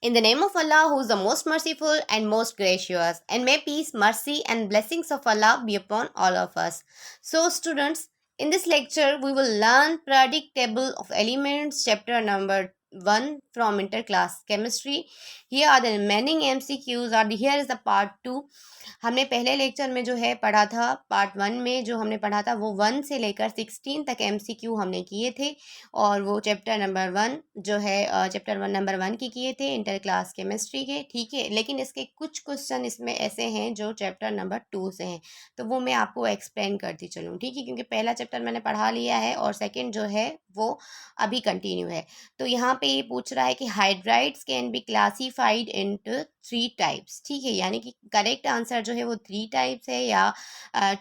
In the name of Allah, who is the most merciful and most gracious, and may peace, mercy, and blessings of Allah be upon all of us. So, students, in this lecture, we will learn periodic table of elements, chapter number 1 from interclass chemistry. Here are the remaining MCQs, or here is the part 2. हमने पहले lecture में जो है पढ़ा था, part 1 में जो हमने पढ़ा था वो 1 से लेकर 16 तक MCQ हमने किए थे, और वो चैप्टर नंबर 1 जो है चैप्टर 1 नंबर 1 की किए थे इंटर क्लास केमिस्ट्री के, ठीक है। लेकिन इसके कुछ क्वेश्चन इसमें ऐसे हैं जो चैप्टर नंबर 2 से हैं, तो वो मैं आपको एक्सप्लेन करती चलूँ, ठीक है, क्योंकि पहला चैप्टर मैंने पढ़ा लिया है और सेकेंड जो है वो अभी कंटिन्यू है। तो यहाँ पे ये पूछ रहा है कि hydrides can be classified into 3 types, ठीक है, यानी कि करेक्ट आंसर जो है वो 3 टाइप्स है या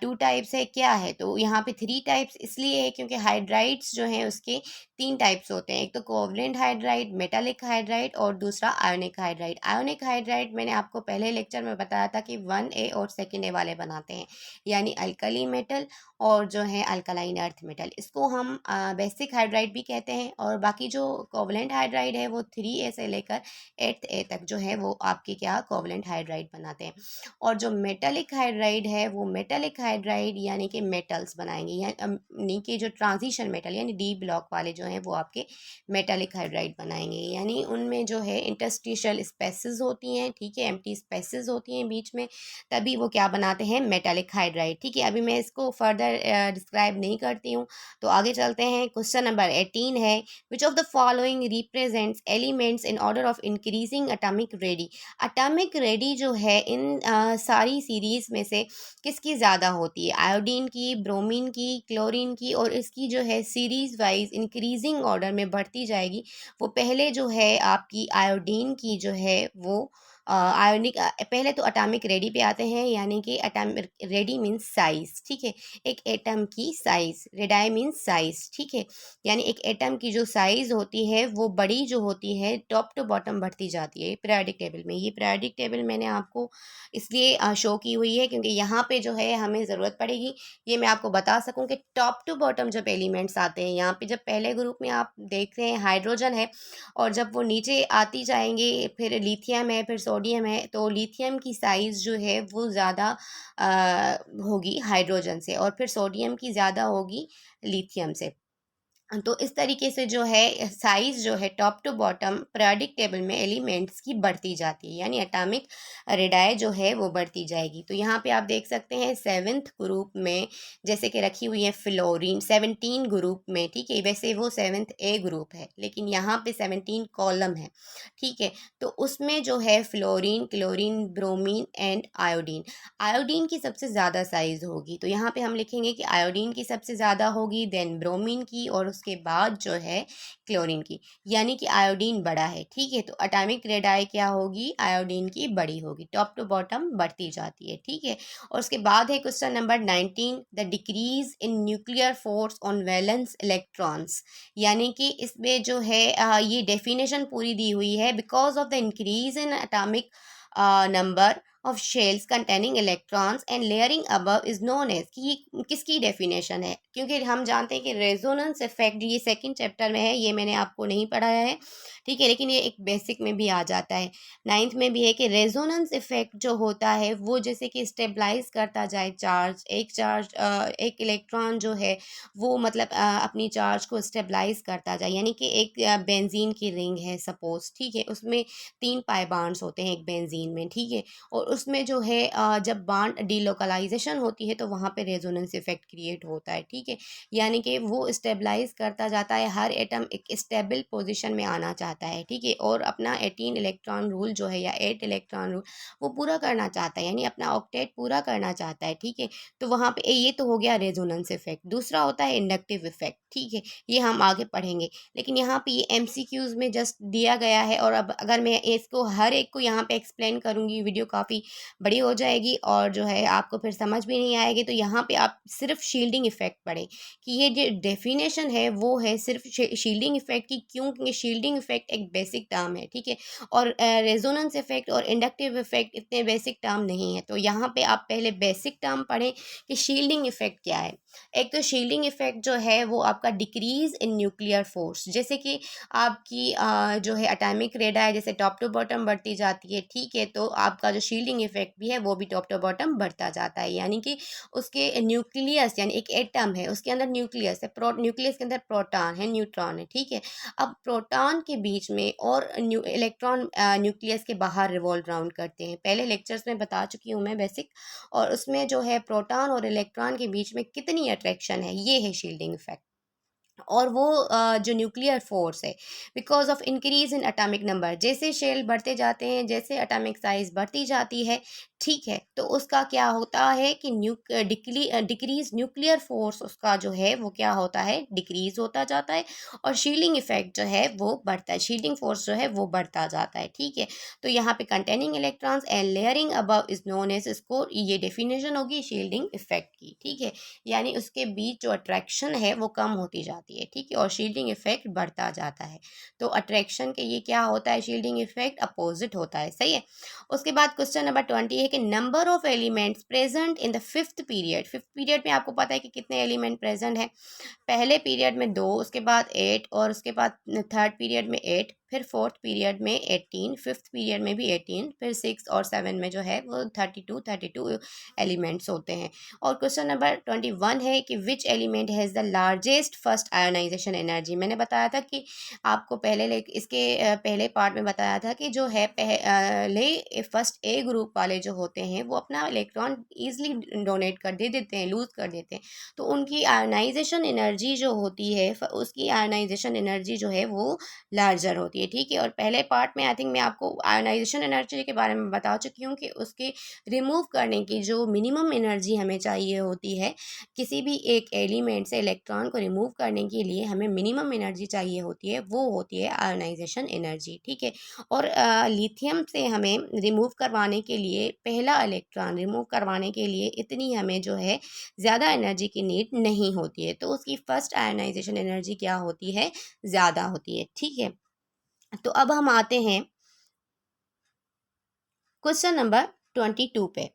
2 टाइप्स है, क्या है। तो यहाँ पे 3 टाइप्स इसलिए है क्योंकि हाइड्राइड्स जो है उसके 3 टाइप्स होते हैं, एक तो कोवलेंट हाइड्राइड, मेटालिक हाइड्राइड और दूसरा आयोनिक हाइड्राइड। आयोनिक हाइड्राइड मैंने आपको पहले लेक्चर में बताया था कि 1A और 2A वाले बनाते हैं, यानी अल्कली मेटल और जो है अल्कलाइन अर्थ मेटल, इसको हम बेसिक हाइड्राइड भी कहते हैं। और बाकी जो कोवलेंट हाइड्राइड है वो 3A से लेकर 8A तक जो है वो आपके क्या कोवलेंट हाइड्राइड बनाते हैं। और जो मेटालिक हाइड्राइड है वो मेटालिक हाइड्राइड यानी कि मेटल्स बनाएंगे, यानी कि जो ट्रांजिशन मेटल यानी डी ब्लॉक वाले जो हैं वो आपके मेटालिक हाइड्राइड बनाएंगे, यानी उनमें जो है इंटरस्टिशियल स्पेसेस होती हैं, ठीक है, एम्प्टी स्पेसेस होती हैं बीच में, तभी वो क्या बनाते हैं, मेटालिक हाइड्राइड, ठीक है। अभी मैं इसको फर्दर डिस्क्राइब नहीं करती हूँ, तो आगे चलते हैं। क्वेश्चन नंबर 18 है, which of the following represents elements in order of increasing atomic ready. Atomic ready जो है इन सारी सीरीज में से किसकी ज़्यादा होती है, आयोडीन की, ब्रोमीन की, क्लोरीन की, और इसकी जो है सीरीज वाइज इंक्रीजिंग ऑर्डर में बढ़ती जाएगी। वो पहले जो है आपकी आयोडीन की जो है वो आयोनिक पहले तो एटॉमिक रेडी पे आते हैं, यानी कि एटॉमिक रेडी मीन्स साइज, ठीक है, एक एटम की साइज, रेडाई मीन्स साइज, ठीक है, यानी एक एटम की जो साइज होती है वो बड़ी जो होती है टॉप टू बॉटम बढ़ती जाती है पीरियोडिक टेबल में। ये पीरियोडिक टेबल मैंने आपको इसलिए शो की हुई है क्योंकि यहाँ पे जो है हमें ज़रूरत पड़ेगी, ये मैं आपको बता सकूँ कि टॉप टू बॉटम जब एलिमेंट्स आते हैं, यहाँ पे जब पहले ग्रुप में आप देख रहे हैं हाइड्रोजन है, और जब वो नीचे आती जाएंगे फिर लिथियम है, फिर सोडियम है, तो लिथियम की साइज़ जो है वो ज़्यादा होगी हाइड्रोजन से, और फिर सोडियम की ज़्यादा होगी लिथियम से। तो इस तरीके से जो है साइज जो है top to bottom periodic table में एलिमेंट्स की बढ़ती जाती है, यानी एटॉमिक रेडाई जो है वो बढ़ती जाएगी। तो यहाँ पे आप देख सकते हैं 7th ग्रुप में जैसे कि रखी हुई है फ्लोरीन 17 ग्रुप में, ठीक है, वैसे वो 7th A ग्रुप है लेकिन यहाँ पे 17 कॉलम है, ठीक है। तो उसमें जो है fluorine, chlorine, bromine and iodine, iodine की सबसे ज़्यादा साइज होगी, तो यहाँ पे हम लिखेंगे कि आयोडीन की सबसे ज़्यादा होगी, देन ब्रोमीन की, और उसके बाद जो है क्लोरीन की, यानी कि आयोडीन बड़ा है, ठीक है। तो एटॉमिक रेडाई क्या होगी, आयोडीन की बड़ी होगी, टॉप टू बॉटम बढ़ती जाती है, ठीक है। और उसके बाद है question number 19, the decrease in nuclear force on valence electrons, यानी कि इसमें जो है ये डेफिनेशन पूरी दी हुई है, because of the increase in atomic number of shells containing electrons and layering above is known as, कि ये किसकी डेफिनेशन है, क्योंकि हम जानते हैं कि रेजोनेंस इफेक्ट ये सेकंड चैप्टर में है, ये मैंने आपको नहीं पढ़ाया है, ठीक है, लेकिन ये एक बेसिक में भी आ जाता है, 9th में भी है कि रेजोनेंस इफेक्ट जो होता है वो जैसे कि स्टेबलाइज करता जाए चार्ज, एक इलेक्ट्रॉन जो है वो मतलब अपनी चार्ज को स्टेबलाइज करता जाए, यानी कि एक बेंजीन की रिंग है सपोज, ठीक है, उसमें 3 पाई बांड्स होते हैं एक बेंजीन में, ठीक है, और उसमें जो है जब बांड डीलोकलाइजेशन होती है तो वहाँ पे रेजोनेंस इफेक्ट क्रिएट होता है, ठीक है, यानी कि वो स्टेबलाइज करता जाता है, हर एटम एक स्टेबल पोजीशन में आना चाहता है, ठीक है, और अपना 18 इलेक्ट्रॉन रूल जो है या 8 इलेक्ट्रॉन रूल वो पूरा करना चाहता है, यानी अपना ऑक्टेट पूरा करना चाहता है, ठीक है। तो वहाँ पे ये तो हो गया रेजोनेंस इफेक्ट, दूसरा होता है इंडक्टिव इफेक्ट, ठीक है, ये हम आगे पढ़ेंगे, लेकिन यहाँ पे ये MCQs में जस्ट दिया गया है, और अब अगर मैं इसको हर एक को यहाँ पे एक्सप्लेन करूँगी वीडियो काफ़ी बड़ी हो जाएगी और जो है आपको फिर समझ भी नहीं आएगी, तो यहाँ पे आप सिर्फ शील्डिंग इफेक्ट पढ़ें कि ये जो डेफिनेशन है वो है सिर्फ शील्डिंग इफेक्ट की, क्यों, क्योंकि शील्डिंग इफेक्ट इफेक्ट एक बेसिक टर्म है, ठीक है, और रेजोनेंस इफेक्ट और इंडक्टिव इफेक्ट इतने बेसिक टर्म नहीं है। तो यहाँ पे आप पहले बेसिक टर्म पढ़ें कि शील्डिंग इफेक्ट क्या है। एक तो शील्डिंग इफेक्ट जो है वो आपका डिक्रीज इन न्यूक्लियर फोर्स, जैसे कि आपकी जो है एटॉमिक रेडियस जैसे टॉप टू बॉटम बढ़ती जाती है, ठीक है, तो आपका जो शील्डिंग इफेक्ट भी है वो भी टॉप टू बॉटम बढ़ता जाता है। यानी कि उसके न्यूक्लियस यानी एक एटम है, उसके अंदर न्यूक्लियस है, न्यूक्लियस के अंदर प्रोटॉन है, न्यूट्रॉन है, ठीक है। अब प्रोटॉन के बीच में और इलेक्ट्रॉन न्यूक्लियस के बाहर रिवॉल्व राउंड करते हैं, पहले लेक्चर्स में बता चुकी हूँ मैं बेसिक। और उसमें जो है प्रोटॉन और इलेक्ट्रॉन के बीच में कितनी अट्रैक्शन है, ये है शील्डिंग इफेक्ट। और वो जो न्यूक्लियर फोर्स है because of increase in atomic number, जैसे शेल बढ़ते जाते हैं, जैसे एटॉमिक साइज बढ़ती जाती है, ठीक है, तो उसका क्या होता है कि डिक्रीज न्यूक्लियर फोर्स उसका जो है वो क्या होता है, डिक्रीज होता जाता है। और शील्डिंग इफेक्ट जो है वो बढ़ता है, शील्डिंग फोर्स जो है वो बढ़ता जाता है, ठीक है। तो यहाँ पे containing electrons and layering above is known as, इसको ये डेफिनेशन होगी शील्डिंग इफेक्ट की, ठीक है। यानी उसके बीच जो अट्रैक्शन है वो कम होती जाती है, ठीक है, और शील्डिंग इफेक्ट बढ़ता जाता है। तो अट्रैक्शन के ये क्या होता है, शील्डिंग इफेक्ट अपोजिट होता है, सही है। उसके बाद क्वेश्चन नंबर 20 है कि number of elements present in the fifth period. Fifth period में आपको पता है कि कितने एलिमेंट प्रेजेंट है, पहले पीरियड में 2, उसके बाद 8, और उसके बाद थर्ड पीरियड में 8, फिर फोर्थ पीरियड में 18, फिफ्थ पीरियड में भी 18, फिर 6 और 7 में जो है वो 32 एलिमेंट्स होते हैं। और क्वेश्चन नंबर 21 है कि which element has the largest first ionisation energy. मैंने बताया था कि आपको पहले इसके पहले पार्ट में बताया था कि जो है पहले फर्स्ट ए ग्रुप वाले जो होते हैं वो अपना इलेक्ट्रॉन ईजिली डोनेट कर दे देते हैं, लूज कर देते हैं, तो उनकी आयोनाइजेशन एनर्जी जो होती है उसकी आयोनाइजेशन एनर्जी जो है वो लार्जर होती है, ठीक है। और पहले पार्ट में आई थिंक मैं आपको आयोनाइजेशन एनर्जी के बारे में बता चुकी हूँ कि उसके रिमूव करने की जो मिनिमम एनर्जी हमें चाहिए होती है, किसी भी एक एलिमेंट से इलेक्ट्रॉन को रिमूव करने के लिए हमें मिनिमम एनर्जी चाहिए होती है, वो होती है आयोनाइजेशन एनर्जी, ठीक है। और लिथियम से हमें रिमूव करवाने के लिए, पहला इलेक्ट्रॉन रिमूव करवाने के लिए इतनी हमें जो है ज़्यादा एनर्जी की नीड नहीं होती है, तो उसकी फर्स्ट आयोनाइजेशन एनर्जी क्या होती है, ज़्यादा होती है, ठीक है। तो अब हम आते हैं क्वेश्चन नंबर 22 पे।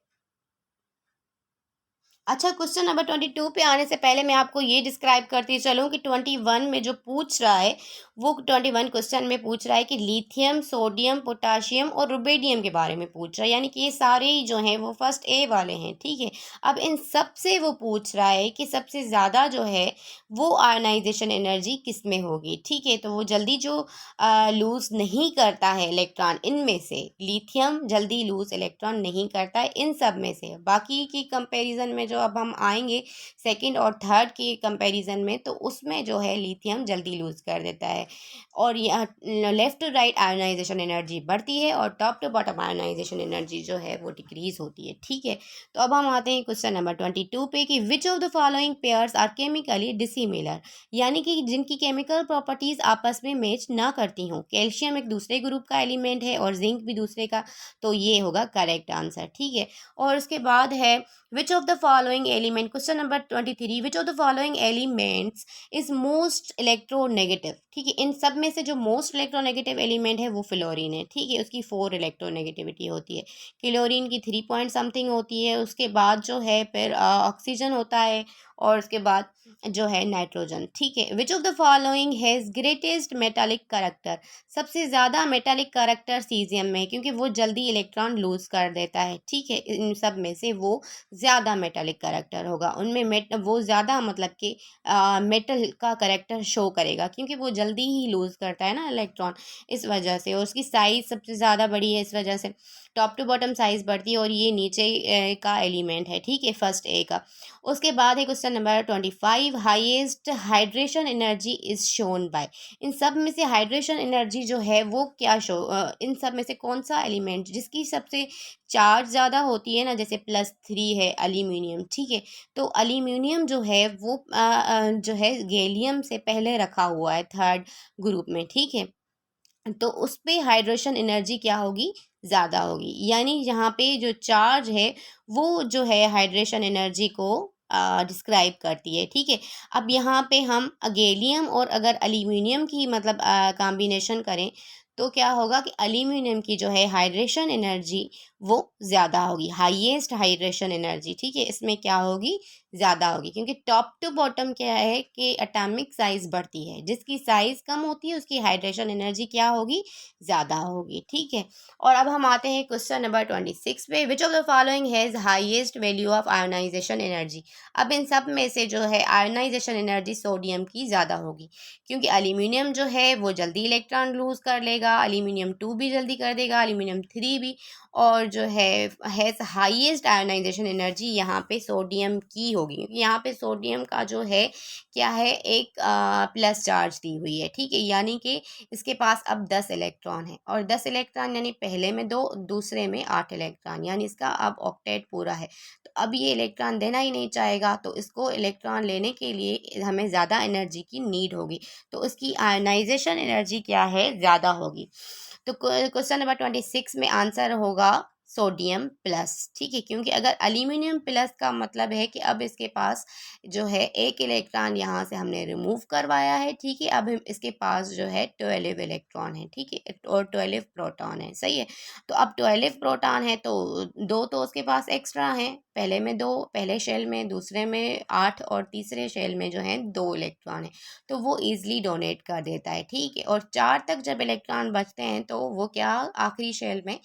अच्छा, क्वेश्चन नंबर 22 पे आने से पहले मैं आपको ये डिस्क्राइब करती चलूँ कि 21 में जो पूछ रहा है वो 21 क्वेश्चन में पूछ रहा है कि लिथियम, सोडियम, पोटाशियम और रुबेडियम के बारे में पूछ रहा है, यानी कि ये सारे ही जो हैं वो फर्स्ट ए वाले हैं, ठीक है। अब इन सब से वो पूछ रहा है कि सबसे ज़्यादा जो है वो आयनाइजेशन एनर्जी किस में होगी, ठीक है। तो वो जल्दी जो लूज़ नहीं करता है इलेक्ट्रॉन, इनमें से लिथियम जल्दी लूज़ इलेक्ट्रॉन नहीं करता है इन सब में से। बाकी की कंपैरिजन में जो अब हम आएंगे सेकंड और थर्ड की कंपैरिजन में, तो उसमें जो है लिथियम जल्दी लूज़ कर देता है। और यहाँ left to right ionisation energy बढ़ती है और top to bottom ionisation energy जो है वो डिक्रीज होती है, ठीक है। तो अब हम आते हैं क्वेश्चन नंबर 22 पे कि which of the following pairs are chemically dissimilar, यानी कि जिनकी केमिकल प्रॉपर्टीज आपस में मैच ना करती हों। कैल्शियम एक दूसरे ग्रुप का एलिमेंट है और जिंक भी दूसरे का, तो ये होगा करेक्ट आंसर, ठीक है। और उसके बाद है which of the following element, question number 23, which of the following elements is most electronegative, ठीक है। इन सब में से जो मोस्ट इलेक्ट्रोनेगेटिव एलिमेंट है वो फ्लोरीन है, ठीक है, उसकी 4 इलेक्ट्रोनेगेटिविटी होती है। क्लोरीन की 3 पॉइंट समथिंग होती है। उसके बाद जो है फिर ऑक्सीजन होता है, और उसके बाद जो है नाइट्रोजन, ठीक है। Which of the following has greatest metallic character, सबसे ज़्यादा मेटालिक करेक्टर सीजियम में है क्योंकि वो जल्दी इलेक्ट्रॉन लूज कर देता है, ठीक है। इन सब में से वो ज़्यादा मेटालिक करेक्टर होगा, उनमें वो ज़्यादा मतलब कि मेटल का करेक्टर शो करेगा क्योंकि वो जल्दी ही लूज़ करता है ना इलेक्ट्रॉन, इस वजह से। और उसकी साइज़ सबसे ज़्यादा बड़ी है, इस वजह से टॉप टू बॉटम साइज़ बढ़ती है। और ये नीचे का एलिमेंट है, ठीक है, फर्स्ट ए का। उसके बाद है question number 25, highest hydration energy is shown by, इन सब में से हाइड्रेशन एनर्जी जो है वो क्या इन सब में से कौन सा एलिमेंट जिसकी सबसे चार्ज ज़्यादा होती है ना, जैसे +3 है एल्यूमिनियम, ठीक है। तो एल्यूमिनियम जो है वो जो है गैलियम से पहले रखा हुआ है थर्ड ग्रुप में, ठीक है। तो उस पे हाइड्रेशन एनर्जी क्या होगी, ज़्यादा होगी, यानी यहाँ पे जो चार्ज है वो जो है हाइड्रेशन एनर्जी को डिस्क्राइब करती है। ठीक है, अब यहाँ पे हम गैलियम और अगर एल्यूमिनियम की मतलब कॉम्बिनेशन करें तो क्या होगा कि एल्यूमिनियम की जो है हाइड्रेशन एनर्जी वो ज़्यादा होगी, हाईएस्ट हाइड्रेशन एनर्जी। ठीक है, इसमें क्या होगी, ज़्यादा होगी, क्योंकि टॉप टू बॉटम क्या है कि एटॉमिक साइज बढ़ती है, जिसकी साइज कम होती है उसकी हाइड्रेशन एनर्जी क्या होगी, ज़्यादा होगी। ठीक है, और अब हम आते हैं क्वेश्चन नंबर 26 पे, which of the following has highest value of ionisation energy. अब इन सब में से जो है आयोनाइजेशन एनर्जी सोडियम की ज़्यादा होगी, क्योंकि एल्यूमिनियम जो है वो जल्दी इलेक्ट्रॉन लूज़ कर लेगा, एल्यूमिनियम 2 भी जल्दी कर देगा, एल्यूमिनियम 3 भी, और जो है हाईएस्ट आयोनाइजेशन एनर्जी यहाँ पे सोडियम की होगी, क्योंकि यहाँ पे सोडियम का जो है क्या है, एक प्लस चार्ज दी हुई है। ठीक है, यानी कि इसके पास अब 10 इलेक्ट्रॉन है, और 10 इलेक्ट्रॉन यानी पहले में 2, दूसरे में 8 इलेक्ट्रॉन, यानी इसका अब ऑक्टेट पूरा है। तो अब ये इलेक्ट्रॉन देना ही नहीं चाहेगा, तो इसको इलेक्ट्रॉन लेने के लिए हमें ज़्यादा एनर्जी की नीड होगी, तो उसकी आयनाइजेशन एनर्जी क्या है, ज़्यादा होगी। तो क्वेश्चन नंबर 26 में आंसर होगा सोडियम प्लस। ठीक है, क्योंकि अगर एल्यूमिनियम प्लस का मतलब है कि अब इसके पास जो है एक इलेक्ट्रॉन यहाँ से हमने रिमूव करवाया है। ठीक है, अब इसके पास जो है 12 इलेक्ट्रॉन है। ठीक है, और 12 प्रोटॉन है। सही है, तो अब 12 प्रोटॉन है तो 2 तो उसके पास एक्स्ट्रा हैं, पहले में 2, पहले शेल में, दूसरे में 8, और तीसरे शेल में जो है 2 इलेक्ट्रॉन है, तो वो ईजिली डोनेट कर देता है। ठीक है, और 4 तक जब इलेक्ट्रॉन बचते हैं तो वो क्या, आखिरी शेल में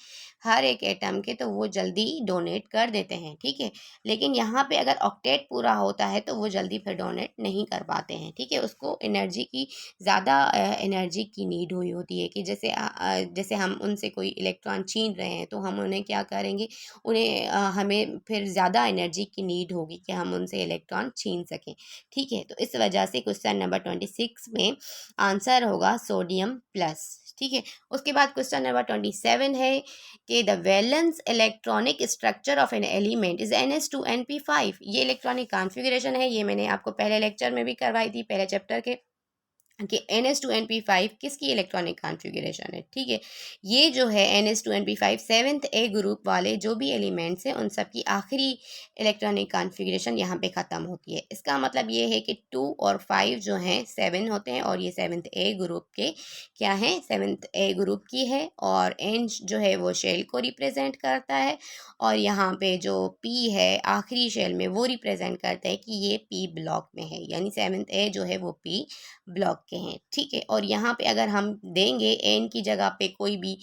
हर एक एटम के, तो वो जल्दी डोनेट कर देते हैं। ठीक है, लेकिन यहाँ पे अगर ऑक्टेट पूरा होता है तो वो जल्दी फिर डोनेट नहीं कर पाते हैं। ठीक है, उसको एनर्जी की ज़्यादा एनर्जी की नीड हुई होती है, कि जैसे हम उनसे कोई इलेक्ट्रॉन छीन रहे हैं तो हम उन्हें क्या करेंगे, उन्हें हमें फिर ज़्यादा एनर्जी की नीड होगी कि हम उनसे इलेक्ट्रॉन छीन सकें। ठीक है, तो इस वजह से क्वेश्चन नंबर 26 में आंसर होगा सोडियम प्लस। ठीक है, उसके बाद क्वेश्चन नंबर 27 है कि the valence electronic structure of an element is NH2 NP5। ये इलेक्ट्रॉनिक कॉन्फ़िगरेशन है, ये मैंने आपको पहले लेक्चर में भी करवाई थी, पहले चैप्टर के, कि NH2 NP5 किसकी इलेक्ट्रॉनिक कॉन्फ़िगरेशन है। ठीक है, ये जो है NH2 NP5 seventh A group वाले जो भी एलिमेंट्स हैं उन सब की आखिरी इलेक्ट्रॉनिक कॉन्फ़िगरेशन यहाँ पे ख़त्म होती है। इसका मतलब ये है कि 2 और 5 जो हैं 7 होते हैं, और ये सेवन्थ ए ग्रुप के क्या हैं, सेवन्थ ए ग्रुप की है, और N जो है वो शेल को रिप्रेजेंट करता है, और यहाँ पे जो P है आखिरी शेल में वो रिप्रेजेंट करता है कि ये P ब्लॉक में है, यानी सेवन्थ ए जो है वो P ब्लॉक के हैं। ठीक है, और यहाँ पे अगर हम देंगे एन की जगह पे कोई भी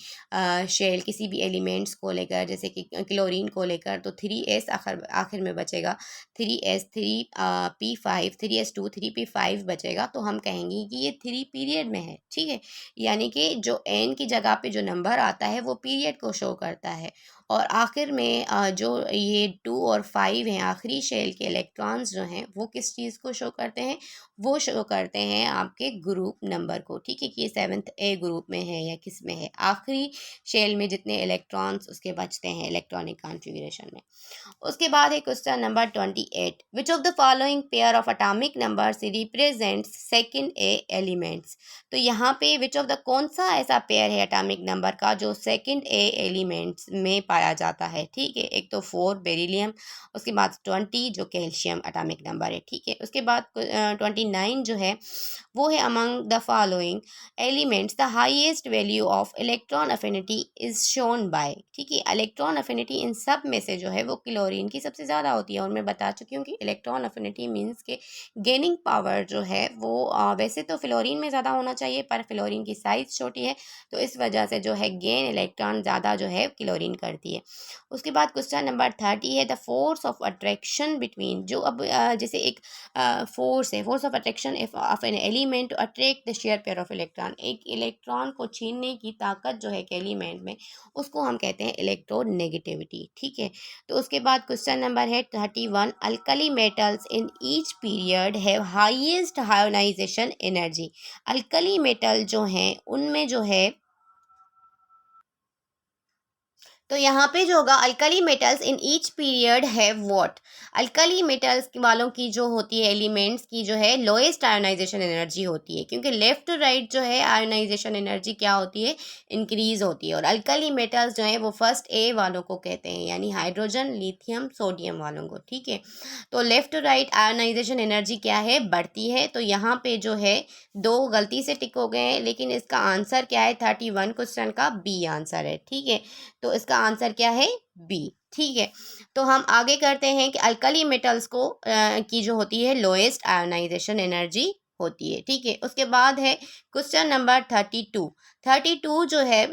शेल किसी भी एलिमेंट्स को लेकर, जैसे कि क्लोरीन को लेकर, तो 3s आखिर आखिर में बचेगा, 3s3p5 3s2 3p5 बचेगा, तो हम कहेंगे कि ये 3 पीरियड में है। ठीक है, यानी कि जो एन की जगह पे जो नंबर आता है वो पीरियड को शो करता है, और आखिर में जो ये 2 और 5 हैं आखिरी शेल के इलेक्ट्रॉन्स जो हैं वो किस चीज़ को शो करते हैं, वो शो करते हैं आपके ग्रुप नंबर को। ठीक है, कि ये सेवन्थ ए ग्रुप में है या किस में है, आखिरी शेल में जितने इलेक्ट्रॉन्स उसके बचते हैं इलेक्ट्रॉनिक कॉन्फ़िगरेशन में। उसके बाद है question number 28, which of the following pair of atomic numbers represents second A elements. तो यहाँ पे विच ऑफ द कौन सा ऐसा पेयर है एटॉमिक नंबर का जो सेकंड ए एलिमेंट्स में पाया जाता है। ठीक है, एक तो 4 बेरिलियम, उसके बाद 20 जो कैल्शियम एटॉमिक नंबर है। ठीक है, उसके बाद 29 जो है वो है among the following elements the highest value of electron affinity is shown bye. ठीक है, इलेक्ट्रॉन अफिनिटी इन सब में से जो है वो क्लोरीन की सबसे ज़्यादा होती है, और मैं बता चुकी हूँ कि इलेक्ट्रॉन अफिनिटी मीन्स के गेनिंग पावर जो है वो वैसे तो फ्लोरीन में ज़्यादा होना चाहिए, पर फ्लोरीन की साइज़ छोटी है, तो इस वजह से जो है गेन इलेक्ट्रॉन ज़्यादा जो है क्लोरीन करती है। उसके बाद क्वेश्चन नंबर 30 है the force of attraction between, जो अब जैसे एक फोर्स है, force of attraction of an element to attract the share pair of electron, एक इलेक्ट्रॉन को छीनने की ताकत जो है एक एलिमेंट में, उसको हम कहते हैं इलेक्ट्रोनेगेटिविटी। ठीक है, तो उसके बाद क्वेश्चन नंबर है 31, alkali metals in each period have highest ionisation energy. Alkali metal जो हैं उनमें जो है, तो यहाँ पे जो होगा alkali metals in each period have what. Alkali metals वालों की जो होती है एलिमेंट्स की जो है लोएस्ट आयोनाइजेशन एनर्जी होती है, क्योंकि लेफ्ट टू राइट जो है आयोनाइजेशन एनर्जी क्या होती है, इंक्रीज होती है। और अल्कली मेटल्स जो है वो फर्स्ट ए वालों को कहते हैं, यानी हाइड्रोजन लिथियम सोडियम वालों को, ठीक है। तो left to right ionisation energy क्या है, बढ़ती है। तो यहाँ पे जो है दो गलती से टिक हो गए हैं, लेकिन इसका आंसर क्या है, 31 क्वेश्चन का बी आंसर है, ठीक है। तो इसका आंसर क्या है, बी, ठीक है। तो हम आगे करते हैं कि अल्कली मेटल्स को की जो होती है लोएस्ट आयोनाइजेशन एनर्जी होती है, ठीक है। उसके बाद है क्वेश्चन नंबर 32 जो है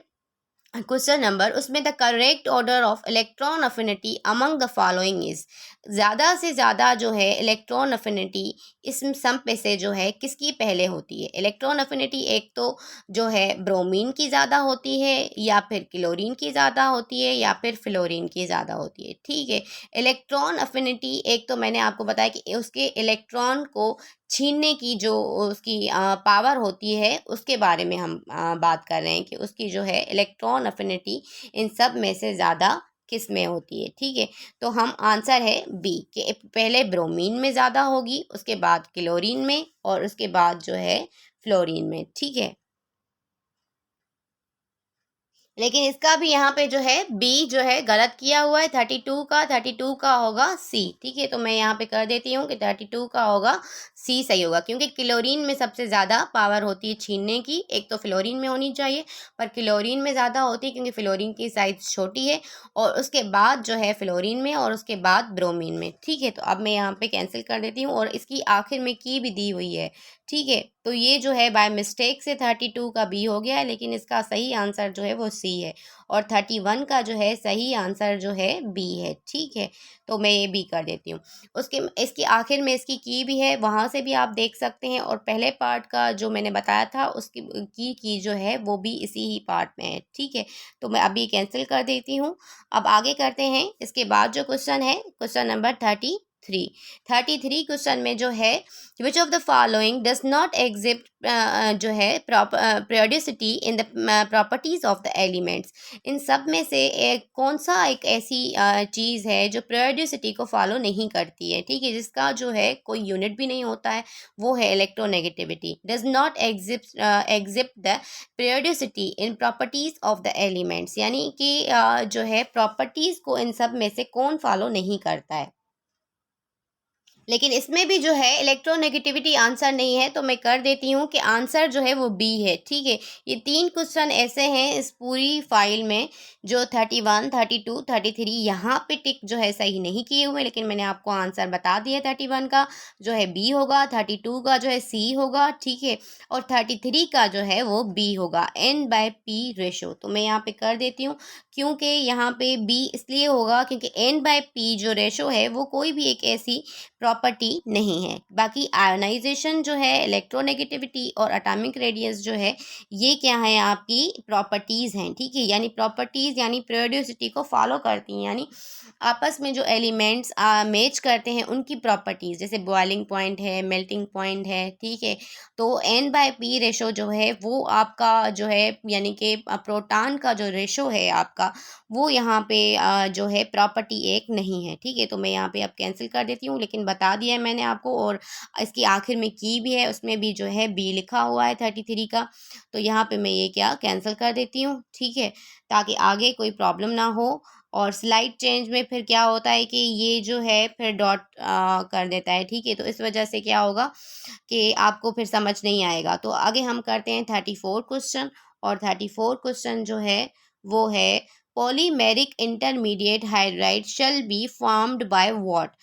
क्वेश्चन नंबर, उसमें the correct order of electron affinity among the following is. ज़्यादा से ज़्यादा जो है इलेक्ट्रॉन अफिनिटी इस सब पे से जो है किसकी पहले होती है। इलेक्ट्रॉन अफिनिटी एक तो जो है ब्रोमीन की ज़्यादा होती है, या फिर क्लोरीन की ज़्यादा होती है, या फिर फ्लोरीन की ज़्यादा होती है, ठीक है। इलेक्ट्रॉन अफिनिटी एक तो मैंने आपको बताया कि उसके इलेक्ट्रॉन को छीनने की जो उसकी पावर होती है, उसके बारे में हम बात कर रहे हैं कि उसकी जो है इलेक्ट्रॉन अफिनिटी इन सब में से ज़्यादा किस में होती है, ठीक है। तो हम आंसर है बी कि पहले ब्रोमीन में ज़्यादा होगी, उसके बाद क्लोरीन में, और उसके बाद जो है फ्लोरीन में, ठीक है। लेकिन इसका भी यहाँ पे जो है बी जो है गलत किया हुआ है। 32 का होगा सी, ठीक है। तो मैं यहाँ पे कर देती हूँ कि 32 का होगा सी सही होगा, क्योंकि क्लोरीन में सबसे ज़्यादा पावर होती है छीनने की। एक तो फ्लोरीन में होनी चाहिए, पर क्लोरीन में ज़्यादा होती है क्योंकि फ्लोरीन की साइज छोटी है, और उसके बाद जो है फ्लोरीन में, और उसके बाद ब्रोमीन में, ठीक है। तो अब मैं यहाँ पे कैंसिल कर देती हूँ, और इसकी आखिर में की भी दी हुई है, ठीक है। तो ये जो है बाय मिस्टेक से 32 का बी हो गया है, लेकिन इसका सही आंसर जो है वो सी है, और 31 का जो है सही आंसर जो है बी है, ठीक है। तो मैं ये बी कर देती हूँ। उसके इसकी आखिर में इसकी की भी है, वहाँ से भी आप देख सकते हैं, और पहले पार्ट का जो मैंने बताया था उसकी की जो है वो भी इसी ही पार्ट में है, ठीक है। तो मैं अभी कैंसिल कर देती हूँ। अब आगे करते हैं। इसके बाद जो क्वेश्चन है, क्वेश्चन नंबर 33 क्वेश्चन में जो है, which of the following does not exit जो है periodicity in the properties of the elements. इन सब में से एक कौन सा एक ऐसी चीज़ है जो periodicity को फॉलो नहीं करती है, ठीक है, जिसका जो है कोई यूनिट भी नहीं होता है, वो है electronegativity. Does not exit the periodicity in properties of the elements, यानी कि जो है प्रॉपर्टीज को इन सब में से कौन फॉलो नहीं करता है। लेकिन इसमें भी जो है इलेक्ट्रोनेगेटिविटी आंसर नहीं है, तो मैं कर देती हूँ कि आंसर जो है वो बी है, ठीक है। ये 3 क्वेश्चन ऐसे हैं इस पूरी फाइल में, जो 31, 32, 33 यहाँ पे टिक जो है सही नहीं किए हुए, लेकिन मैंने आपको आंसर बता दिया। 31 का जो है बी होगा, 32 का जो है सी होगा, ठीक है, और 33 का जो है वो बी होगा, N/P रेशो। तो मैं यहाँ पे कर देती हूँ, क्योंकि यहाँ पे बी इसलिए होगा क्योंकि N/P जो रेशो है वो कोई भी एक ऐसी प्रॉपर्टी नहीं है। बाकी आयोनाइजेशन जो है, इलेक्ट्रोनेगेटिविटी और एटॉमिक रेडियस जो है, ये क्या है, आपकी प्रॉपर्टीज़ हैं, ठीक है। यानी प्रॉपर्टीज़ यानी पीरियोडिसिटी को फॉलो करती हैं, यानी आपस में जो एलिमेंट्स मैच करते हैं उनकी प्रॉपर्टीज़, जैसे बॉइलिंग पॉइंट है, मेल्टिंग पॉइंट है, ठीक है। तो N/P रेशो जो है वो आपका जो है, यानी कि प्रोटॉन का जो रेशो है आपका, वो यहाँ पे जो है प्रॉपर्टी एक नहीं है, ठीक है। तो मैं यहाँ पे अब कैंसिल कर देती हूँ, लेकिन बता दिया है मैंने आपको, और इसकी आखिर में की भी है, उसमें भी जो है बी लिखा हुआ है 33 का। तो यहाँ पे मैं ये क्या कैंसिल कर देती हूँ, ठीक है, ताकि आगे कोई प्रॉब्लम ना हो। और स्लाइड चेंज में फिर क्या होता है कि ये जो है फिर डॉट कर देता है, ठीक है। तो इस वजह से क्या होगा कि आपको फिर समझ नहीं आएगा। तो आगे हम करते हैं 34 क्वेश्चन, और 34 क्वेश्चन जो है वो है, polymeric intermediate hydride shall be formed by what.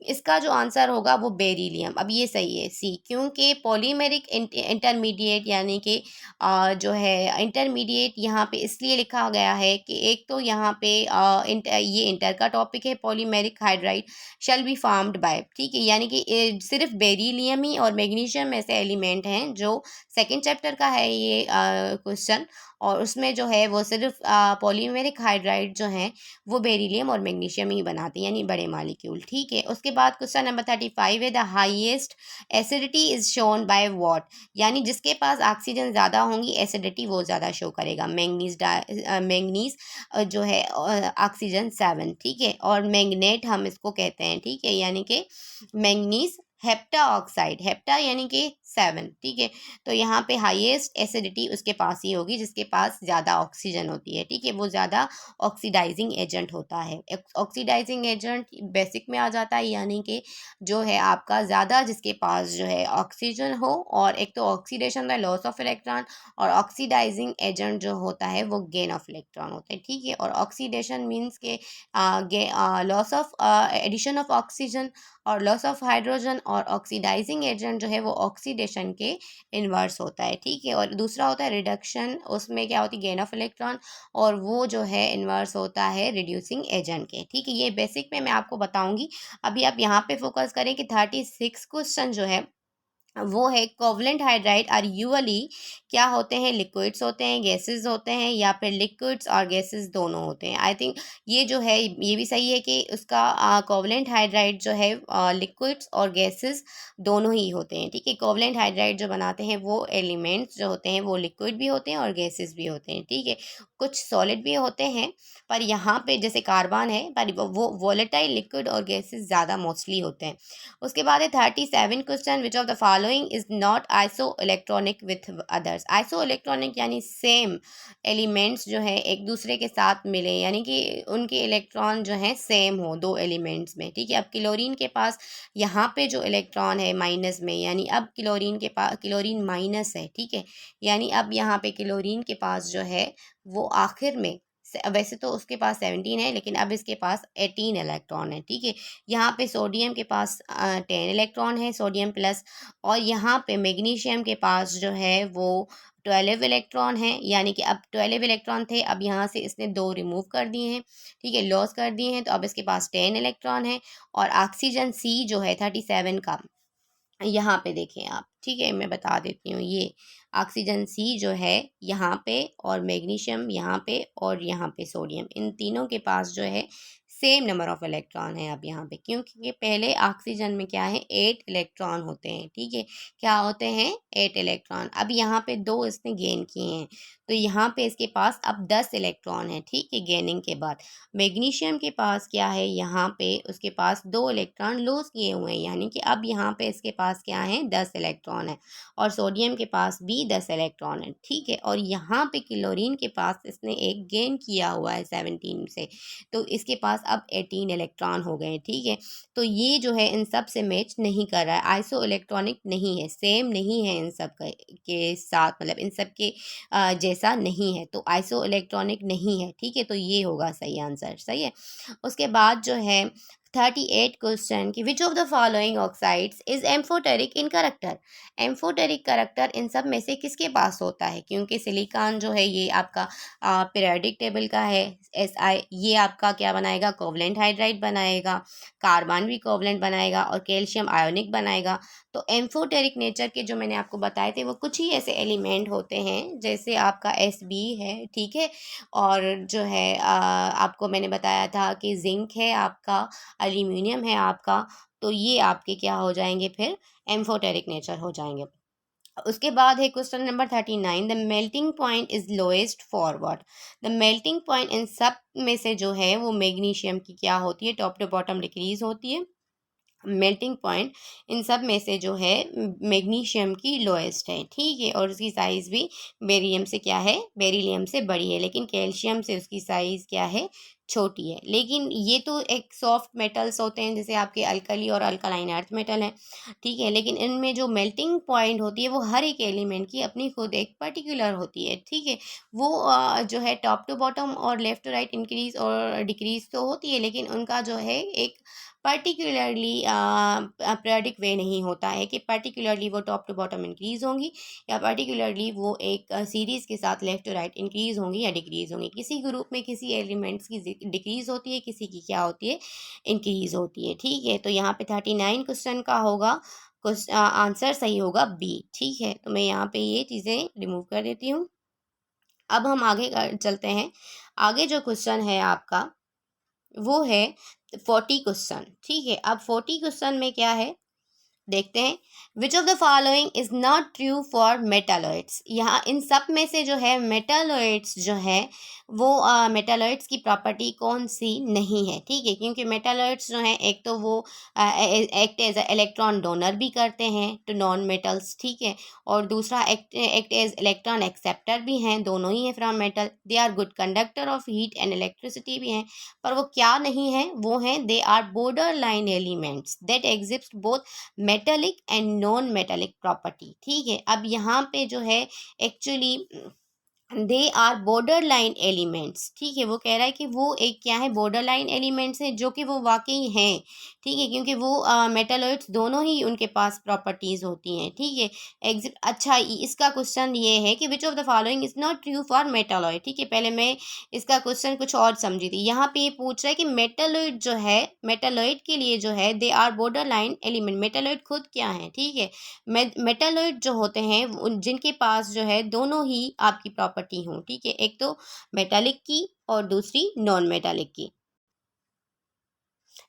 इसका जो आंसर होगा वो बेरिलियम। अब ये सही है सी, क्योंकि पॉलीमेरिक इंटरमीडिएट यानी कि जो है इंटरमीडिएट यहाँ पे इसलिए लिखा गया है कि एक तो यहाँ पे ये इंटर का टॉपिक है, polymeric hydride shall be formed by, ठीक है, यानी कि सिर्फ बेरिलियम ही और मैग्नीशियम ऐसे एलिमेंट हैं जो सेकेंड चैप्टर का है ये क्वेश्चन। और उसमें जो है वो सिर्फ पॉलीमेरिक हाइड्राइड जो हैं वो बेरिलियम और मैग्नीशियम ही बनाते हैं, यानी बड़े मालिक्यूल। ठीक है, उसके बाद क्वेश्चन नंबर 35 है, the highest acidity is shown by what, यानी जिसके पास ऑक्सीजन ज़्यादा होंगी एसिडिटी वो ज़्यादा शो करेगा। मैंगनीज जो है ऑक्सीजन 7। ठीक है, और मैंगनेट हम इसको कहते हैं। ठीक है, यानी कि मैंगनीज हेप्टा ऑक्साइड, हेप्टा यानी कि 7। ठीक है, तो यहाँ पे हाईएस्ट एसिडिटी उसके पास ही होगी जिसके पास ज़्यादा ऑक्सीजन होती है। ठीक है, वो ज़्यादा ऑक्सीडाइजिंग एजेंट होता है। ऑक्सीडाइजिंग एजेंट बेसिक में आ जाता है, यानी कि जो है आपका ज़्यादा जिसके पास जो है ऑक्सीजन हो, और एक तो oxidation by loss of electron, और ऑक्सीडाइजिंग एजेंट जो होता है वो गेन ऑफ इलेक्ट्रॉन होता है। ठीक है, और ऑक्सीडेशन मीन्स के loss of addition of oxygen और लॉस ऑफ हाइड्रोजन, और ऑक्सीडाइजिंग एजेंट जो है वो ऑक्सीडेशन के इन्वर्स होता है। ठीक है, और दूसरा होता है रिडक्शन, उसमें क्या होती है गेन ऑफ इलेक्ट्रॉन, और वो जो है इन्वर्स होता है रिड्यूसिंग एजेंट के। ठीक है, ये बेसिक में मैं आपको बताऊंगी। अभी आप यहाँ पे फोकस करें कि 36 क्वेश्चन जो है वो है कोवलेंट हाइड्राइड आर यूअली क्या होते हैं, लिक्विड्स होते हैं, गैसेस होते हैं, या फिर लिक्विड्स और गैसेस दोनों होते हैं। आई थिंक ये जो है ये भी सही है कि उसका कोवलेंट हाइड्राइड जो है लिक्विड्स और गैसेस दोनों ही होते हैं। ठीक है, कोवलेंट हाइड्राइड जो बनाते हैं वो एलिमेंट्स जो होते हैं वो लिक्विड भी होते हैं और गैसेस भी होते हैं। ठीक है, कुछ सॉलिड भी होते हैं, पर यहाँ पे जैसे कार्बन है पर वो वोलेटाइल लिक्विड और गैसेस ज़्यादा मोस्टली होते हैं। उसके बाद है 37 question, which of the following is not iso electronic with others. Iso electronic यानी सेम एलिमेंट्स जो है एक दूसरे के साथ मिले, यानी कि उनके इलेक्ट्रॉन जो है सेम हो दो एलिमेंट्स में। ठीक है, अब क्लोरीन के पास यहाँ पे जो इलेक्ट्रॉन है माइनस में, यानी अब क्लोरीन के पास क्लोरीन माइनस है। ठीक है, यानी अब यहाँ पे क्लोरीन के पास जो है वो आखिर में वैसे तो उसके पास 17 है, लेकिन अब इसके पास 18 इलेक्ट्रॉन है। ठीक है, यहाँ पे सोडियम के पास 10 इलेक्ट्रॉन है, सोडियम प्लस, और यहाँ पे मैग्नीशियम के पास जो है वो 12 इलेक्ट्रॉन है, यानी कि अब 12 इलेक्ट्रॉन थे, अब यहाँ से इसने 2 रिमूव कर दिए हैं। ठीक है, लॉस कर दिए हैं, तो अब इसके पास 10 इलेक्ट्रॉन है। और ऑक्सीजन सी जो है 37 का, यहाँ पे देखें आप। ठीक है, मैं बता देती हूँ, ये ऑक्सीजन सी जो है यहाँ पे, और मैग्नीशियम यहाँ पे, और यहाँ पे सोडियम, इन तीनों के पास जो है सेम नंबर ऑफ इलेक्ट्रॉन है अब यहाँ पे, क्योंकि पहले ऑक्सीजन में क्या है 8 इलेक्ट्रॉन होते हैं। ठीक है, क्या होते हैं 8 इलेक्ट्रॉन, अब यहाँ पे 2 इसने गेन किए हैं, तो यहाँ पे इसके पास अब 10 इलेक्ट्रॉन है। ठीक है, गेनिंग के बाद मैग्नीशियम के पास क्या है, यहाँ पे उसके पास 2 इलेक्ट्रॉन लूज किए हुए हैं, यानी कि अब यहाँ पे इसके पास क्या है 10 इलेक्ट्रॉन है, और सोडियम के पास भी 10 इलेक्ट्रॉन है। ठीक है, और यहाँ पे क्लोरीन के पास इसने एक गेन किया हुआ है 17 से, तो इसके पास अब 18 इलेक्ट्रॉन हो गए। ठीक है, तो ये जो है इन सब से मैच नहीं कर रहा है, आइसो इलेक्ट्रॉनिक नहीं है, सेम नहीं है इन सब के साथ, मतलब इन सब के जैसा नहीं है, तो आइसो इलेक्ट्रॉनिक नहीं है। ठीक है, तो ये होगा सही आंसर। सही है, उसके बाद जो है 38 क्वेश्चन की विच of the following oxides is amphoteric in character. Amphoteric character in सब में से किसके पास होता है, क्योंकि सिलिकॉन जो है ये आपका पीरियोडिक टेबल का है, ये आपका क्या बनाएगा कोवलेंट हाइड्राइड बनाएगा, कार्बन भी कोवलेंट बनाएगा, और कैल्शियम आयोनिक बनाएगा। तो एम्फोटेरिक नेचर के जो मैंने आपको बताए थे वो कुछ ही ऐसे एलिमेंट होते हैं, जैसे आपका Sb है। ठीक है, और जो है आपको मैंने बताया था कि जिंक है आपका, एल्यूमिनियम है आपका, तो ये आपके क्या हो जाएंगे फिर एम्फोटेरिक नेचर हो जाएंगे। उसके बाद है question number 39, the melting point is lowest for what. The melting point in सब में से जो है वो मैग्नीशियम की क्या होती है, टॉप टू बॉटम डिक्रीज होती है। मेल्टिंग पॉइंट इन सब में से जो है मैग्नीशियम की लोएस्ट है। ठीक है, और उसकी साइज़ भी बेरिलियम से क्या है, बेरिलियम से बड़ी है, लेकिन कैल्शियम से उसकी साइज़ क्या है, छोटी है। लेकिन ये तो एक सॉफ्ट मेटल्स होते हैं, जैसे आपके अल्कली और अल्कलाइन अर्थ मेटल है। ठीक है, लेकिन इनमें जो मेल्टिंग पॉइंट होती है वो हर एक एलिमेंट की अपनी खुद एक पर्टिकुलर होती है। ठीक है, वो जो है टॉप टू बॉटम और लेफ्ट टू राइट इंक्रीज और डिक्रीज तो होती है, लेकिन उनका जो है एक पर्टिकुलरली पीरियडिक वे नहीं होता है कि पर्टिकुलरली वो टॉप टू बॉटम इंक्रीज होंगी, या पर्टिकुलरली वो एक सीरीज़ के साथ लेफ्ट टू राइट इंक्रीज होंगी या डिक्रीज होंगी। किसी ग्रुप में किसी एलिमेंट्स की डिक्रीज होती है, किसी की क्या होती है, इंक्रीज होती है। ठीक है, तो यहाँ पे 39 क्वेश्चन का होगा आंसर सही होगा बी। ठीक है, तो मैं यहाँ पे ये चीज़ें रिमूव कर देती हूँ। अब हम आगे चलते हैं। आगे जो क्वेश्चन है आपका वो है 40 क्वेश्चन। ठीक है, अब 40 क्वेश्चन में क्या है देखते हैं। विच of the following is not true for metalloids. यहाँ इन सब में से जो है मेटालॉइड्स जो है वो मेटालॉइड्स की प्रॉपर्टी कौन सी नहीं है। ठीक है, क्योंकि मेटालॉइड्स जो हैं एक तो वो एक्ट एज इलेक्ट्रॉन डोनर भी करते हैं टू नॉन मेटल्स। ठीक है, और दूसरा एक्ट एज इलेक्ट्रॉन एक्सेप्टर भी हैं, दोनों ही है from metal. They are good conductor of heat and electricity भी हैं, पर वो क्या नहीं है, वो हैं they are border line elements that exist both metallic and non metallic property. ठीक है, अब यहाँ पे जो है actually they are border line elements. ठीक है, वो कह रहा है कि वो एक क्या है, बॉर्डर लाइन एलिमेंट्स है, जो कि वो वाकई हैं। ठीक है, क्योंकि वो मेटालॉइड्स दोनों ही उनके पास प्रॉपर्टीज़ होती हैं। ठीक है, एग्जिट। अच्छा, इसका क्वेश्चन ये है कि which of the following is not true for metalloid. ठीक है, पहले मैं इसका क्वेश्चन कुछ और समझी थी। यहाँ पे ये पूछ रहा है कि मेटालॉइड जो है, मेटालॉइड के लिए जो है they are border line element. Metalloid खुद क्या है, ठीक है, मेटालॉइड जो होते हैं जिनके पास जो है दोनों ही आपकी प्रॉपर्टी हों। ठीक है, एक तो मेटालिक की और दूसरी नॉन मेटालिक की।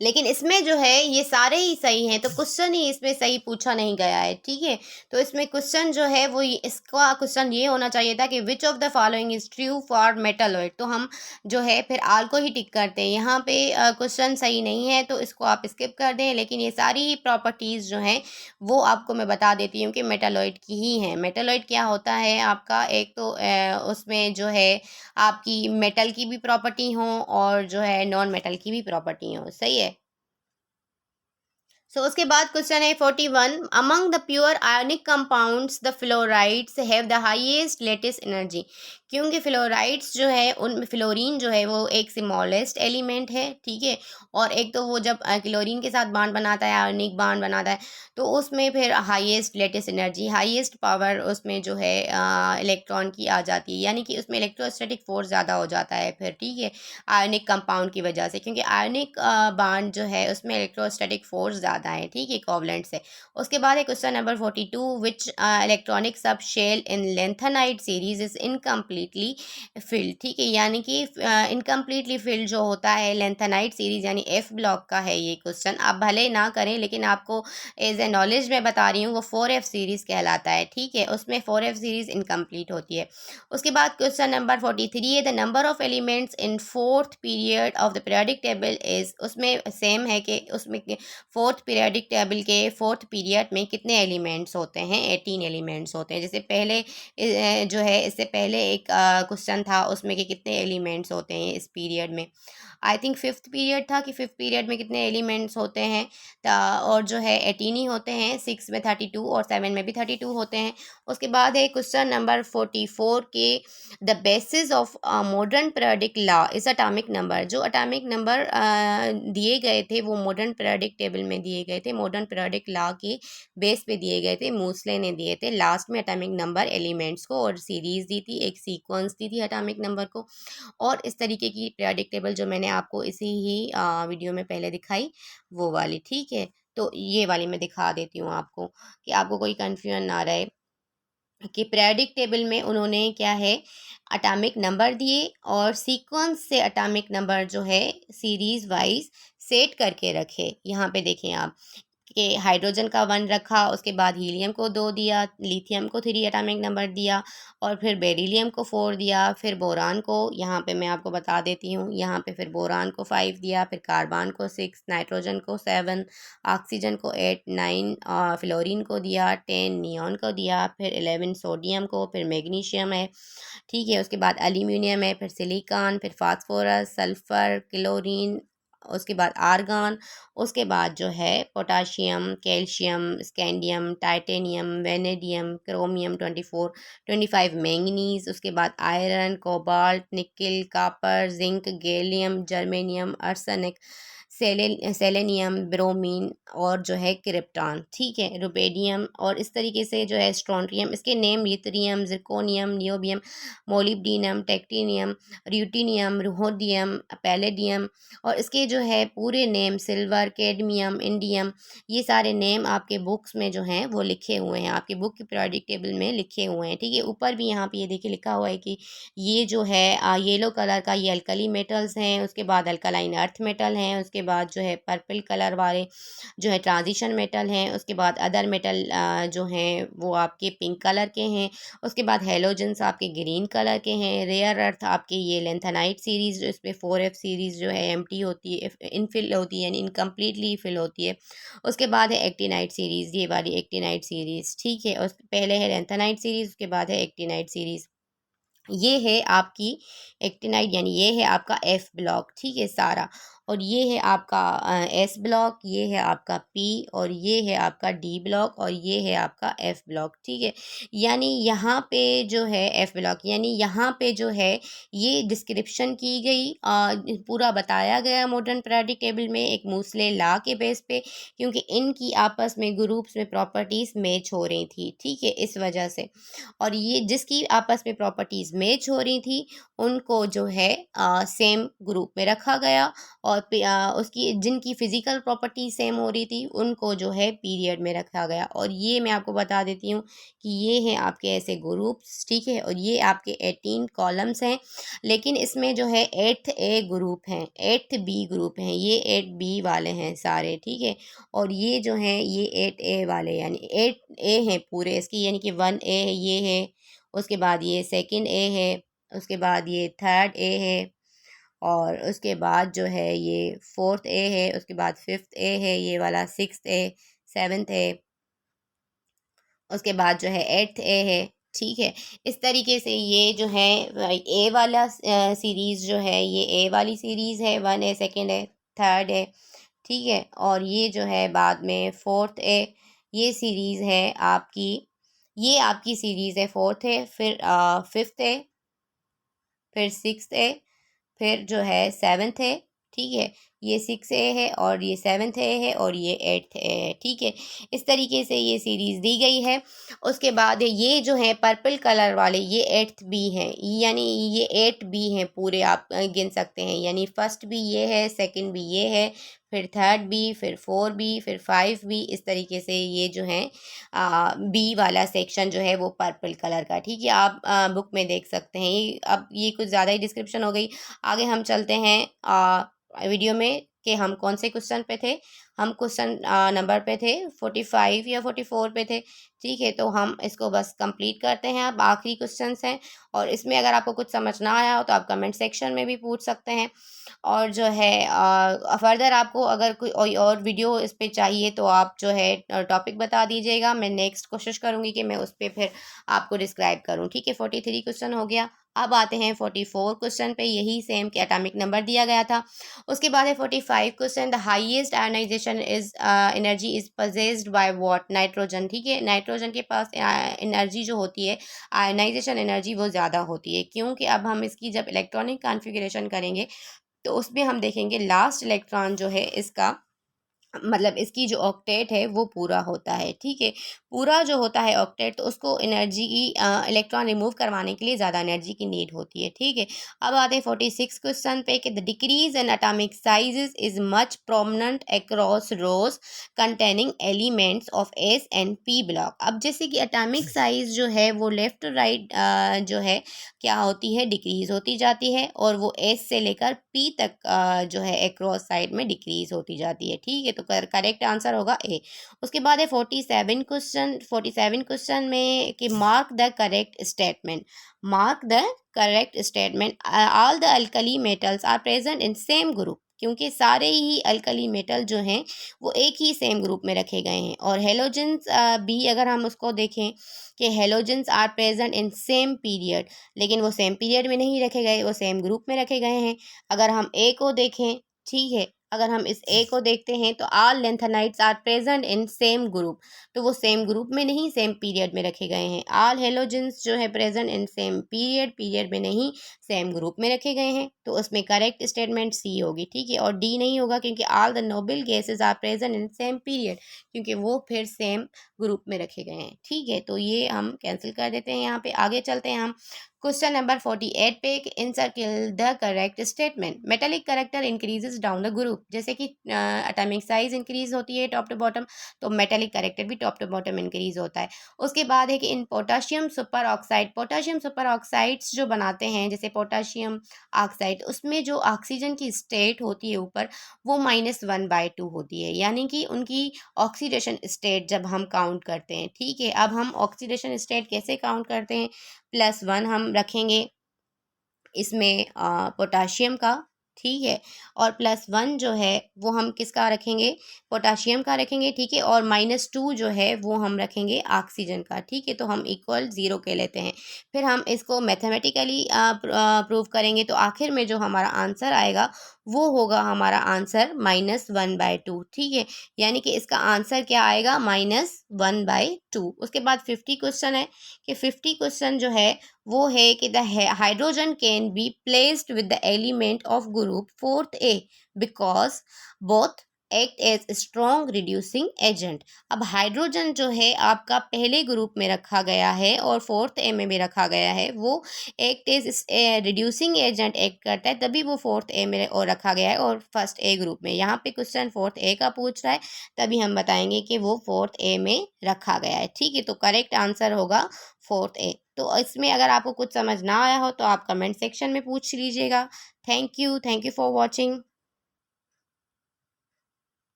लेकिन इसमें जो है ये सारे ही सही हैं, तो क्वेश्चन ही इसमें सही पूछा नहीं गया है। ठीक है, तो इसमें क्वेश्चन जो है वो इसका क्वेश्चन ये होना चाहिए था कि which of the following is true for metalloid. तो हम जो है फिर आल को ही टिक करते हैं। यहाँ पे क्वेश्चन सही नहीं है तो इसको आप स्किप कर दें, लेकिन ये सारी प्रॉपर्टीज़ जो हैं वो आपको मैं बता देती हूँ कि मेटालॉइड की ही हैं। मेटालॉइड क्या होता है आपका, एक तो उसमें जो है आपकी मेटल की भी प्रॉपर्टी हो और जो है नॉन मेटल की भी प्रॉपर्टी हो। सही है। सो उसके बाद क्वेश्चन है 41। Among the pure ionic compounds the fluorides have the highest latest energy. क्योंकि फ्लोराइड्स जो है उनमें फ्लोरीन जो है वो एक स्मॉलेस्ट एलिमेंट है। ठीक है, और एक तो वो जब क्लोरीन के साथ बॉन्ड बनाता है, आयोनिक बॉन्ड बनाता है, तो उसमें फिर highest latest energy, highest power उसमें जो है इलेक्ट्रॉन की आ जाती है, यानी कि उसमें इलेक्ट्रोस्टैटिक फोर्स ज़्यादा हो जाता है फिर। ठीक है, आयोनिक कंपाउंड की वजह से, क्योंकि आयोनिक बॉन्ड जो है उसमें इलेक्ट्रोस्टैटिक फोर्स ज़्यादा है। ठीक है, कोवलेंट से। उसके बाद है question number 42। Which electronic sub shell in lanthanide series is incompletely filled. ठीक है, यानी कि इनकम्प्लीटली फिल्ड जो होता है लेंथेनाइड सीरीज यानी एफ ब्लॉक का है ये क्वेश्चन। आप भले ना करें, लेकिन आपको एज ए नॉलेज में बता रही हूँ, वो 4F सीरीज कहलाता है। ठीक है, उसमें 4F सीरीज इनकम्प्लीट होती है। उसके बाद क्वेश्चन नंबर 43 है the number of elements in fourth period of the periodic table is. उसमें सेम है कि उसमें फोर्थ पीरियोडिक टेबल के फोर्थ पीरियड में कितने एलिमेंट्स होते हैं, 18 एलिमेंट्स होते हैं। जैसे पहले जो है इससे पहले एक क्वेश्चन था उसमें कि कितने एलिमेंट्स होते हैं इस पीरियड में। आई थिंक फिफ्थ पीरियड था कि फिफ्थ पीरियड में कितने एलिमेंट्स होते हैं, और जो है 18 ही होते हैं। 6 में 32 और 7 में भी 32 होते हैं। उसके बाद है क्वेश्चन नंबर 44 के the basis of modern periodic law is atomic number. जो एटॉमिक नंबर दिए गए थे वो मॉडर्न पीरियोडिक टेबल में दिए गए थे, मॉडर्न पीरियोडिक लॉ के बेस पे दिए गए थे, मूसले ने दिए थे लास्ट में एटॉमिक नंबर एलिमेंट्स को, और सीरीज दी थी, एक सीक्वेंस दी थी एटॉमिक नंबर को। और इस तरीके की पीरियोडिक टेबल जो मैंने आपको इसी ही वीडियो में पहले दिखाई वो वाली। ठीक है, तो ये वाली मैं दिखा देती हूँ आपको कि आपको कोई कन्फ्यूजन ना रहे कि पीरियोडिक टेबल में उन्होंने क्या है एटॉमिक नंबर दिए और सीक्वेंस से एटॉमिक नंबर जो है सीरीज वाइज सेट करके रखे। यहाँ पे देखें आप कि हाइड्रोजन का 1 रखा, उसके बाद हीलियम को 2 दिया, लिथियम को 3 एटॉमिक नंबर दिया, और फिर बेरिलियम को 4 दिया, फिर बोरान को यहाँ पे मैं आपको बता देती हूँ, यहाँ पे फिर बोरान को 5 दिया, फिर कार्बन को 6, नाइट्रोजन को 7, ऑक्सीजन को 8, 9 फ्लोरीन को दिया, 10 नियॉन को दिया, फिर 11 सोडियम को, फिर मैग्नीशियम है। ठीक है, उसके बाद एल्यूमिनियम है, फिर सिलिकॉन, फिर फास्फोरस, सल्फर, क्लोरीन, उसके बाद आर्गन, उसके बाद जो है potassium, calcium, scandium, titanium, vanadium, chromium 24, 25 manganese, उसके बाद आयरन, कोबाल्ट, निकल, copper, zinc, gallium, germanium, arsenic, selenium, bromine और जो है क्रिप्टॉन, ठीक है, रुबेडियम और इस तरीके से जो है स्ट्रोंटियम, इसके name lithium, zirconium, niobium, molybdenum, technetium, ruthenium, rhodium, palladium और इसके जो है पूरे नेम सिल्वर, कैडमियम, इंडियम, ये सारे नेम आपके बुक्स में जो हैं वो लिखे हुए हैं, आपके बुक की पीरियोडिक टेबल में लिखे हुए हैं, ठीक है। ऊपर भी यहाँ पे ये देखिए लिखा हुआ है कि ये जो है येलो कलर का ये अल्कली मेटल्स हैं, उसके बाद अल्कलाइन अर्थ मेटल हैं, उसके बाद जो है पर्पल कलर वाले जो है ट्रांजिशन मेटल हैं, उसके बाद अदर मेटल जो हैं वो आपके पिंक कलर के हैं, उसके बाद हेलोजेंस आपके ग्रीन कलर के हैं, रेयर अर्थ आपके ये लेंथेनाइट सीरीज़ जो इसमें 4F सीरीज़ जो है एम्प्टी होती है, इनफिल होती है यानी इनकम्प्लीटली फिल होती है। उसके बाद है एक्टिनाइट सीरीज़, ये वाली एक्टिनाइट सीरीज़, ठीक है। और पहले है लेंथेनाइट सीरीज़, उसके बाद है एक्टिनाइट सीरीज़। ये है आपकी एक्टिनाइड यानी ये है आपका एफ ब्लॉक, ठीक है सारा। और ये है आपका एस ब्लॉक, ये है आपका पी और ये है आपका डी ब्लॉक और ये है आपका एफ ब्लॉक, ठीक है। यानी यहाँ पे जो है एफ ब्लॉक यानी यहाँ पे जो है ये डिस्क्रिप्शन की गई, पूरा बताया गया मॉडर्न पीरियोडिक टेबल में एक मूसले लॉ के बेस पे, क्योंकि इनकी आपस में ग्रुप्स में प्रॉपर्टीज़ मैच हो रही थी, ठीक है, इस वजह से। और ये जिसकी आपस में प्रॉपर्टीज़ मैच हो रही थी उनको जो है सेम ग्रुप में रखा गया और उसकी जिनकी फ़िज़िकल प्रॉपर्टी सेम हो रही थी उनको जो है पीरियड में रखा गया। और ये मैं आपको बता देती हूँ कि ये हैं आपके ऐसे ग्रुप्स, ठीक है। और ये आपके 18 कॉलम्स हैं, लेकिन इसमें जो है 8th ए ग्रुप हैं, 8th बी ग्रुप हैं, ये 8 बी वाले हैं सारे, ठीक है। और ये जो हैं ये 8 ए वाले यानी 8 ए हैं पूरे इसकी, यानी कि 1 ए है ये है, उसके बाद ये सेकंड ए है, उसके बाद ये थर्ड ए है और उसके बाद जो है ये फोर्थ ए है, उसके बाद फिफ्थ ए है ये वाला, सिक्स्थ ए, सेवन्थ ए, उसके बाद जो है एट्थ ए है, ठीक है। इस तरीके से ये जो है ए वाला सीरीज़ जो है ये ए वाली सीरीज़ है, 1 ए, सेकंड ए, थर्ड ए, ठीक है। और ये जो है बाद में फोर्थ ए, ये सीरीज़ है आपकी, ये आपकी सीरीज़ है फोर्थ है, फिर फिफ्थ है, फिर सिक्स्थ है, फिर जो है सेवन्थ है, ठीक है। ये 6 ए है और ये 7th ए है और ये 8th ए है, ठीक है। इस तरीके से ये सीरीज़ दी गई है। उसके बाद ये जो है पर्पल कलर वाले ये 8th बी हैं, यानी ये 8 बी हैं पूरे, आप गिन सकते हैं, यानी फर्स्ट बी ये है, सेकंड बी ये है, फिर थर्ड बी, फिर 4 बी, फिर 5 बी, इस तरीके से ये जो है बी वाला सेक्शन जो है वो पर्पल कलर का, ठीक है। आप बुक में देख सकते हैं। अब ये कुछ ज़्यादा ही डिस्क्रिप्शन हो गई। आगे हम चलते हैं वीडियो में कि हम कौन से क्वेश्चन पे थे। हम क्वेश्चन नंबर पे थे 45 या 44 पे थे, ठीक है। तो हम इसको बस कंप्लीट करते हैं। अब आखिरी क्वेश्चंस हैं और इसमें अगर आपको कुछ समझ ना आया हो तो आप कमेंट सेक्शन में भी पूछ सकते हैं। और जो है फर्दर आपको अगर कोई और वीडियो इस पे चाहिए तो आप जो है टॉपिक बता दीजिएगा, मैं नेक्स्ट कोशिश करूँगी कि मैं उस पर फिर आपको डिस्क्राइब करूँ, ठीक है। 43 क्वेश्चन हो गया। अब आते हैं 44 क्वेश्चन पे, यही सेम के एटॉमिक नंबर दिया गया था। उसके बाद है 45 question, the highest ionisation is energy is possessed by what, nitrogen, ठीक है। नाइट्रोजन के पास एनर्जी जो होती है, आयनाइजेशन एनर्जी, वो ज़्यादा होती है, क्योंकि अब हम इसकी जब इलेक्ट्रॉनिक कॉन्फ़िगरेशन करेंगे तो उसमें हम देखेंगे लास्ट इलेक्ट्रॉन जो है इसका, मतलब इसकी जो ऑक्टेट है वो पूरा होता है, ठीक है। पूरा जो होता है ऑक्टेट, तो उसको एनर्जी की इलेक्ट्रॉन रिमूव करवाने के लिए ज़्यादा एनर्जी की नीड होती है, ठीक है। अब आते हैं 46 क्वेश्चन पे कि the decrease in atomic sizes is much prominent across rows containing elements of s and p block. अब जैसे कि एटॉमिक साइज जो है वो लेफ्ट राइट जो है क्या होती है, डिक्रीज होती जाती है, और वो एस से लेकर पी तक जो है अक्रॉस साइड में डिक्रीज होती जाती है, ठीक है। तो करेक्ट आंसर होगा ए। उसके बाद है 47 क्वेश्चन। 47 क्वेश्चन में कि mark the correct statement, mark the correct statement, all the alkali metals are present in same group, क्योंकि सारे ही अल्कली मेटल जो हैं वो एक ही सेम ग्रुप में रखे गए हैं। और हेलोजेंस भी अगर हम उसको देखें कि halogens are present in same period, लेकिन वो सेम पीरियड में नहीं रखे गए, वो सेम ग्रुप में रखे गए हैं। अगर हम ए को देखें, ठीक है, अगर हम इस ए को देखते हैं तो all lanthanides are present in same group, तो वो सेम ग्रुप में नहीं सेम पीरियड में रखे गए हैं। ऑल हेलोजेंस जो है present in same period, period में नहीं सेम ग्रुप में रखे गए हैं, तो उसमें करेक्ट स्टेटमेंट सी होगी, ठीक है। और डी नहीं होगा क्योंकि all the noble gases are present in same period, क्योंकि वो फिर सेम ग्रुप में रखे गए हैं, ठीक है। तो ये हम कैंसिल कर देते हैं। यहाँ पे आगे चलते हैं हम क्वेश्चन नंबर 48 पे, encircle the correct statement. Metallic character increases down the group, जैसे कि एटॉमिक साइज इंक्रीज होती है टॉप टू बॉटम, तो मेटालिक करेक्टर भी टॉप टू बॉटम इंक्रीज होता है। उसके बाद है कि इन potassium super oxide, potassium super oxides जो बनाते हैं जैसे पोटाशियम ऑक्साइड, उसमें जो ऑक्सीजन की स्टेट होती है ऊपर, वो -1/2 होती है, यानी कि उनकी ऑक्सीडेशन स्टेट जब हम काउंट करते हैं, ठीक है। अब हम ऑक्सीडेशन स्टेट कैसे काउंट करते हैं, +1 हम रखेंगे इसमें पोटाशियम का, ठीक है। और +1 जो है वो हम किसका रखेंगे, पोटाशियम का रखेंगे, ठीक है। और -2 जो है वो हम रखेंगे ऑक्सीजन का, ठीक है। तो हम इक्वल 0 के लेते हैं। फिर हम इसको मैथमेटिकली प्रूव करेंगे, तो आखिर में जो हमारा आंसर आएगा वो होगा हमारा आंसर -1/2, ठीक है। यानी कि इसका आंसर क्या आएगा, -1/2। उसके बाद 50 क्वेश्चन है कि 50 क्वेश्चन जो है वो है कि the hydrogen can be placed with the element of group 4th A because both act as strong reducing agent. अब हाइड्रोजन जो है आपका पहले ग्रुप में रखा गया है और 4th A में भी रखा गया है, वो act as reducing agent act करता है, तभी वो 4th A में और रखा गया है और फर्स्ट A ग्रुप में। यहाँ पे क्वेश्चन 4th A का पूछ रहा है, तभी हम बताएंगे कि वो 4th A में रखा गया है, ठीक है। तो करेक्ट आंसर होगा 4th A। तो इसमें अगर आपको कुछ समझ ना आया हो तो आप कमेंट सेक्शन में पूछ लीजिएगा। Thank you for watching.